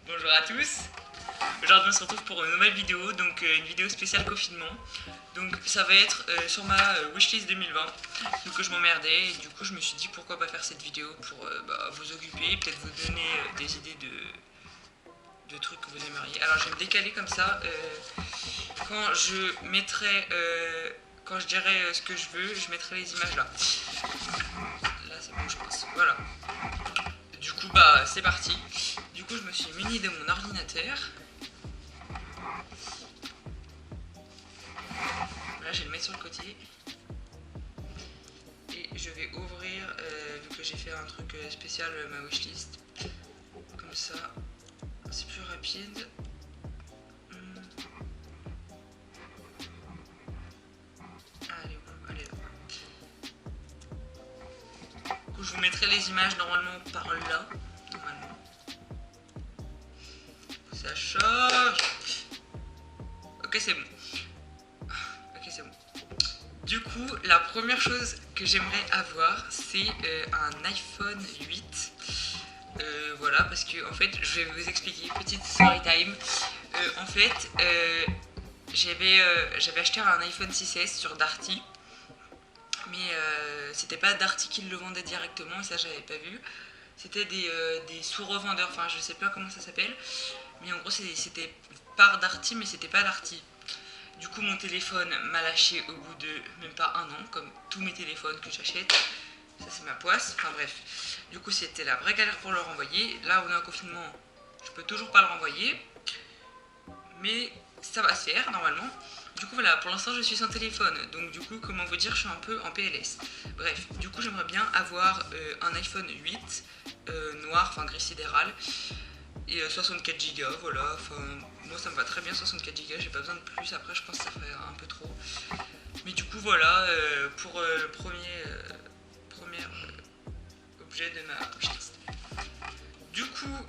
Bonjour à tous. Aujourd'hui on se retrouve pour une nouvelle vidéo, donc une vidéo spéciale confinement. Donc ça va être sur ma wishlist 2020. Donc je m'emmerdais et du coup je me suis dit pourquoi pas faire cette vidéo pour vous occuper, peut-être vous donner des idées de trucs que vous aimeriez. Alors je vais me décaler comme ça. Quand je mettrai, quand je dirai ce que je veux, je mettrai les images là. Là c'est bon je pense. Voilà. Du coup c'est parti. Du coup je me suis muni de mon ordinateur. Là je vais le mettre sur le côté. Et je vais ouvrir, vu que j'ai fait un truc spécial, ma wishlist. Comme ça, c'est plus rapide. Allez, où? Allez là. Du coup, je vous mettrai les images normalement par là. Normalement. Ça charge. Ok, c'est bon. Ok, c'est bon. Du coup, la première chose que j'aimerais avoir, c'est un iPhone 8. Voilà, parce que en fait, je vais vous expliquer, petite story time. En fait, j'avais acheté un iPhone 6S sur Darty, mais c'était pas Darty qui le vendait directement, et ça j'avais pas vu. C'était des sous-revendeurs, enfin je sais pas comment ça s'appelle, mais en gros c'était par Darty, mais c'était pas Darty. Du coup mon téléphone m'a lâché au bout de même pas un an, comme tous mes téléphones que j'achète. Ça c'est ma poisse, enfin bref. Du coup c'était la vraie galère pour le renvoyer. Là on est en confinement, je peux toujours pas le renvoyer, mais ça va se faire normalement. Du coup voilà, pour l'instant je suis sans téléphone, donc du coup comment vous dire, je suis un peu en PLS. Bref, du coup j'aimerais bien avoir un iPhone 8 noir, enfin gris sidéral, et 64 Go, voilà, enfin moi ça me va très bien 64 Go, j'ai pas besoin de plus, après je pense que ça ferait un peu trop. Mais du coup voilà, pour le premier objet de ma wishlist. Du coup,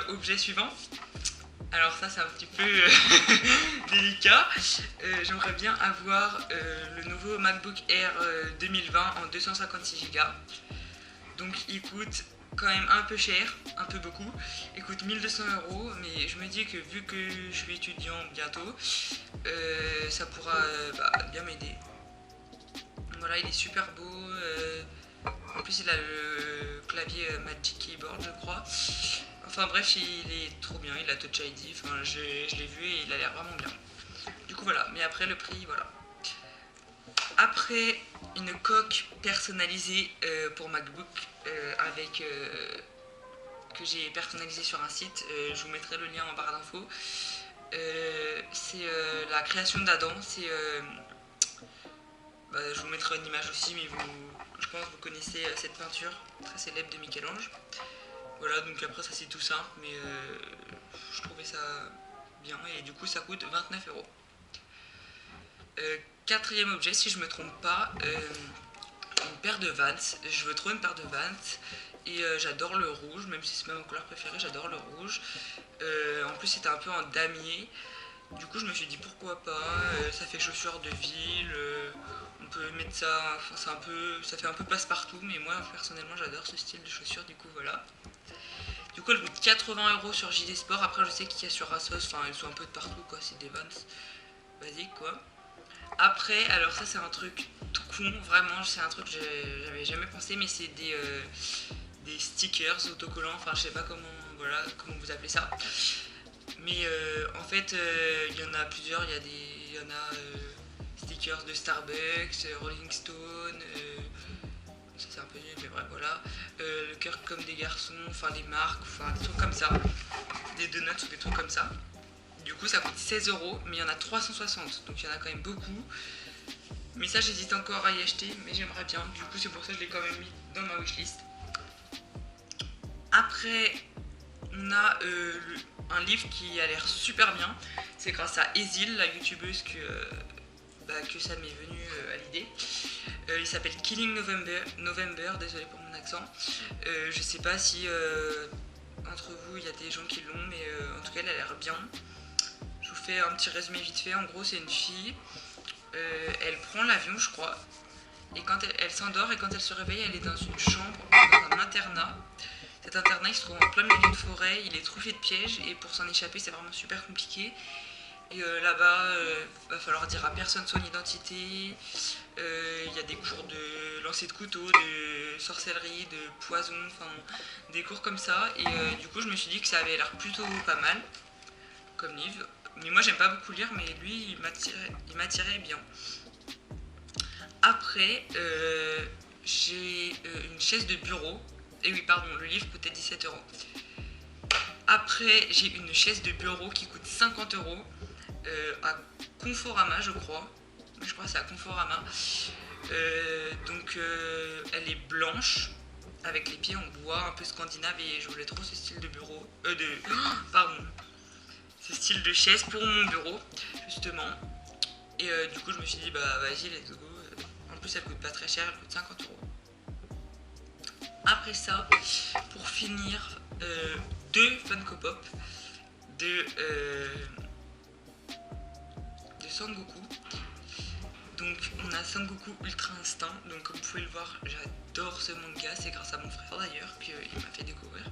objet suivant. Alors ça c'est un petit peu délicat. J'aimerais bien avoir le nouveau MacBook Air 2020 en 256 Go. Donc il coûte quand même un peu cher, un peu beaucoup. Il coûte 1200 €, mais je me dis que vu que je suis étudiant bientôt, ça pourra bien m'aider. Voilà, il est super beau. En plus il a le clavier Magic Keyboard je crois. Enfin bref, il est trop bien, il a Touch ID, enfin je l'ai vu et il a l'air vraiment bien. Du coup voilà, mais après le prix, voilà. Après, une coque personnalisée pour MacBook avec que j'ai personnalisé sur un site, je vous mettrai le lien en barre d'infos. C'est la création d'Adam, c'est je vous mettrai une image aussi, mais je pense que vous connaissez cette peinture très célèbre de Michel-Ange. Voilà, donc après ça c'est tout simple, mais je trouvais ça bien et du coup ça coûte 29 €. Quatrième objet, si je me trompe pas, une paire de Vans. Je veux trop une paire de Vans et j'adore le rouge, même si c'est pas mon couleur préférée, j'adore le rouge. En plus c'était un peu en damier, du coup je me suis dit pourquoi pas, ça fait chaussures de ville, on peut mettre ça, enfin, ça fait un peu passe-partout, mais moi personnellement j'adore ce style de chaussures, du coup voilà. Du coup, elle coûte 80 € sur JD Sport. Après, je sais qu'il y a sur Asos, enfin, elles sont un peu de partout, quoi. C'est des Vans basiques, quoi. Après, alors ça, c'est un truc tout con, vraiment. C'est un truc que j'avais jamais pensé, mais c'est des stickers autocollants. Enfin, je sais pas comment vous appelez ça. Mais en fait, il y en a plusieurs. Il y en a stickers de Starbucks, Rolling Stone. Ça c'est un peu nul mais bref voilà, le cœur comme des garçons, enfin les marques, enfin des trucs comme ça, des donuts ou des trucs comme ça. Du coup ça coûte 16 €, mais il y en a 360, donc il y en a quand même beaucoup. Mais ça j'hésite encore à y acheter, mais j'aimerais bien, du coup c'est pour ça que je l'ai quand même mis dans ma wishlist. Après on a un livre qui a l'air super bien, c'est grâce à Ezil, la youtubeuse que ça m'est venu à l'idée. Il s'appelle Killing November, désolé pour mon accent. Je sais pas si entre vous il y a des gens qui l'ont, mais en tout cas elle a l'air bien. Je vous fais un petit résumé vite fait. En gros c'est une fille, elle prend l'avion je crois, et quand elle s'endort et quand elle se réveille elle est dans une chambre, dans un internat. Cet internat il se trouve en plein milieu d'une forêt, il est truffé de pièges et pour s'en échapper c'est vraiment super compliqué. Et là-bas, va falloir dire à personne son identité. Il y a des cours de lancer de couteau, de sorcellerie, de poison, enfin des cours comme ça. Et du coup, je me suis dit que ça avait l'air plutôt pas mal comme livre. Mais moi, j'aime pas beaucoup lire, mais lui, il m'attirait bien. Après, j'ai une chaise de bureau. Et oui, pardon, le livre coûtait 17 euros. Après, j'ai une chaise de bureau qui coûte 50 euros à Conforama, je crois. Je crois que c'est à Conforama. Donc, elle est blanche, avec les pieds en bois, un peu scandinave, et je voulais trop ce style de bureau. Pardon. Ce style de chaise pour mon bureau, justement. Et du coup, je me suis dit, bah vas-y, let's go. En plus, elle coûte pas très cher, elle coûte 50 euros. Après ça, pour finir, deux Funko Pop de Sangoku. Donc on a Sangoku Ultra Instinct. Donc comme vous pouvez le voir, j'adore ce manga. C'est grâce à mon frère d'ailleurs qu'il m'a fait découvrir.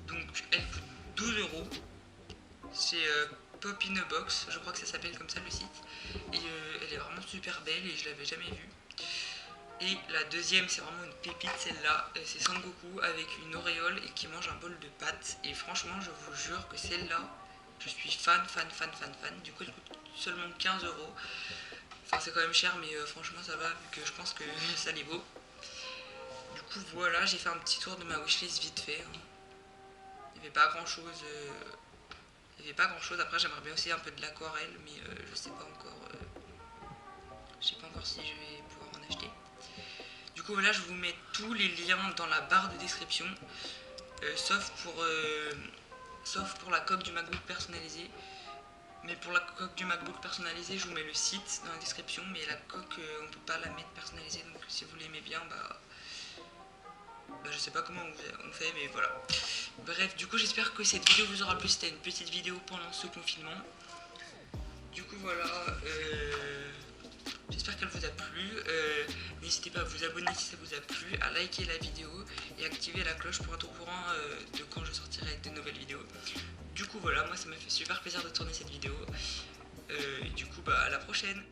Donc elle coûte 12 euros. C'est Pop in a Box, je crois que ça s'appelle comme ça le site. Et elle est vraiment super belle et je l'avais jamais vue. Et la deuxième, c'est vraiment une pépite, celle-là. C'est Sangoku avec une auréole et qui mange un bol de pâtes. Et franchement, je vous jure que celle-là, je suis fan. Du coup, elle coûte seulement 15 euros. Enfin, c'est quand même cher, mais franchement, ça va, vu que je pense que ça les vaut. Du coup, voilà, j'ai fait un petit tour de ma wishlist vite fait. Hein. Il n'y avait pas grand-chose. Après, j'aimerais bien aussi un peu de l'aquarelle, mais je sais pas encore. Je sais pas encore si je vais pouvoir en acheter. Du coup, voilà, je vous mets tous les liens dans la barre de description, sauf pour la coque du MacBook personnalisé. Mais pour la coque du MacBook personnalisé, je vous mets le site dans la description, mais la coque, on peut pas la mettre personnalisée, donc si vous l'aimez bien, je sais pas comment on fait, mais voilà. Bref, du coup, j'espère que cette vidéo vous aura plu. C'était une petite vidéo pendant ce confinement. Du coup, voilà. J'espère qu'elle vous a plu. N'hésitez pas à vous abonner si ça vous a plu, à liker la vidéo et activer la cloche pour être au courant de quand je sortirai de nouvelles vidéos. Du coup voilà, moi ça m'a fait super plaisir de tourner cette vidéo. Et du coup à la prochaine.